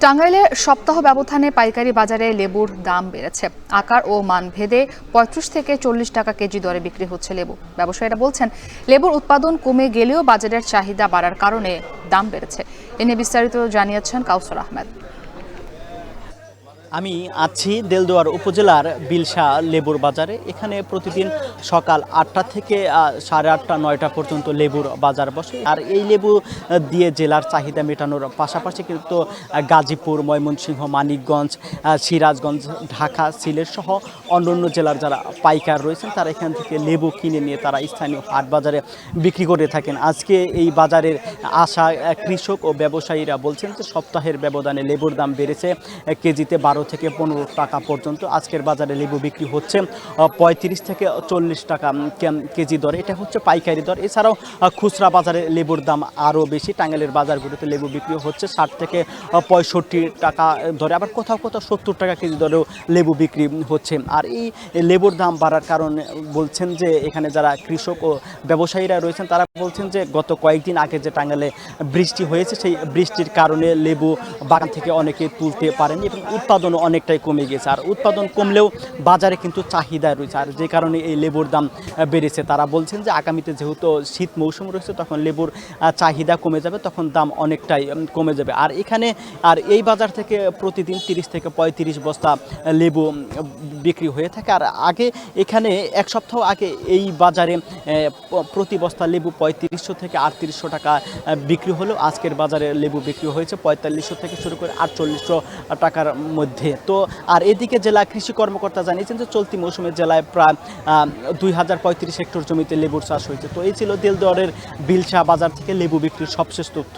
টাঙ্গাইলে সপ্তাহ ব্যবধানে পাইকারি বাজারে লেবুর দাম বেড়েছে। আকার ও মান ভেদে ৩৫ থেকে ৪০ টাকা কেজি দরে বিক্রি হচ্ছে লেবু। ব্যবসায়ীরা বলছেন, লেবুর উৎপাদন কমে গেলেও বাজারের চাহিদা বাড়ার কারণে দাম বেড়েছে। এ নিয়ে বিস্তারিত জানিয়েছেন কাউসার আহমেদ। আমি আছি দেলদুয়ার উপজেলার বিলশা লেবুর বাজারে। এখানে প্রতিদিন সকাল ৮টা থেকে ৮:৩০ ৯টা পর্যন্ত লেবুর বাজার বসে। আর এই লেবু দিয়ে জেলার চাহিদা মেটানোর পাশাপাশি কিন্তু গাজীপুর, ময়মনসিংহ, মানিকগঞ্জ, সিরাজগঞ্জ, ঢাকা, সিলেট সহ অন্যান্য জেলার যারা পাইকার রয়েছেন তারা এখান থেকে লেবু কিনে নিয়ে তারা স্থানীয় হাট বাজারে বিক্রি করে থাকেন। আজকে এই বাজারের আসা কৃষক ও ব্যবসায়ীরা বলছেন যে সপ্তাহের ব্যবধানে লেবুর দাম বেড়েছে কেজিতে 12 থেকে 15 টাকা পর্যন্ত। আজকের বাজারে লেবু বিক্রি হচ্ছে 35 থেকে 40 টাকা কেজি দরে। এটা হচ্ছে পাইকারি দর। এছাড়াও খুচরা বাজারে লেবুর দাম আরও বেশি। টাঙ্গাইলের বাজারগুলোতে লেবু বিক্রি হচ্ছে 60 থেকে 65 টাকা দরে, আবার কোথাও কোথাও 70 টাকা কেজি দরেও লেবু বিক্রি হচ্ছে। আর এই লেবুর দাম বাড়ার কারণে বলছেন যে এখানে যারা কৃষক ও ব্যবসায়ীরা রয়েছেন তারা বলছেন যে গত কয়েকদিন আগে যে টাঙ্গাইলে বৃষ্টি হয়েছে সেই বৃষ্টির কারণে লেবু বাগান থেকে অনেকে তুলতে পারেনি এবং উৎপাদন অনেকটাই কমে গেছে। আর উৎপাদন কমলেও বাজারে কিন্তু চাহিদা রয়েছে, আর যে কারণে এই লেবুর দাম বেড়েছে। তারা বলছেন যে আগামীতে যেহেতু শীত মৌসুম রয়েছে তখন লেবুর চাহিদা কমে যাবে, তখন দাম অনেকটাই কমে যাবে। আর এই বাজার থেকে প্রতিদিন 30 থেকে 35 বস্তা লেবু বিক্রি হয়ে থাকে। আর আগে এখানে এক সপ্তাহ আগে এই বাজারে প্রতি বস্তা লেবু 3500 থেকে 3800 টাকা বিক্রি হলেও আজকের বাজারে লেবু বিক্রি হয়েছে 4500 থেকে শুরু করে 4800 টাকার মধ্যে। তো আর এদিকে জেলা কৃষি কর্মকর্তা জানিয়েছেন যে চলতি মৌসুমে জেলায় প্রায় 2035 হেক্টর জমিতে লেবুর চাষ হয়েছে। তো এই ছিল দেলদুয়ারের বিলশা বাজার থেকে লেবু বিক্রির সবশেষ তথ্য।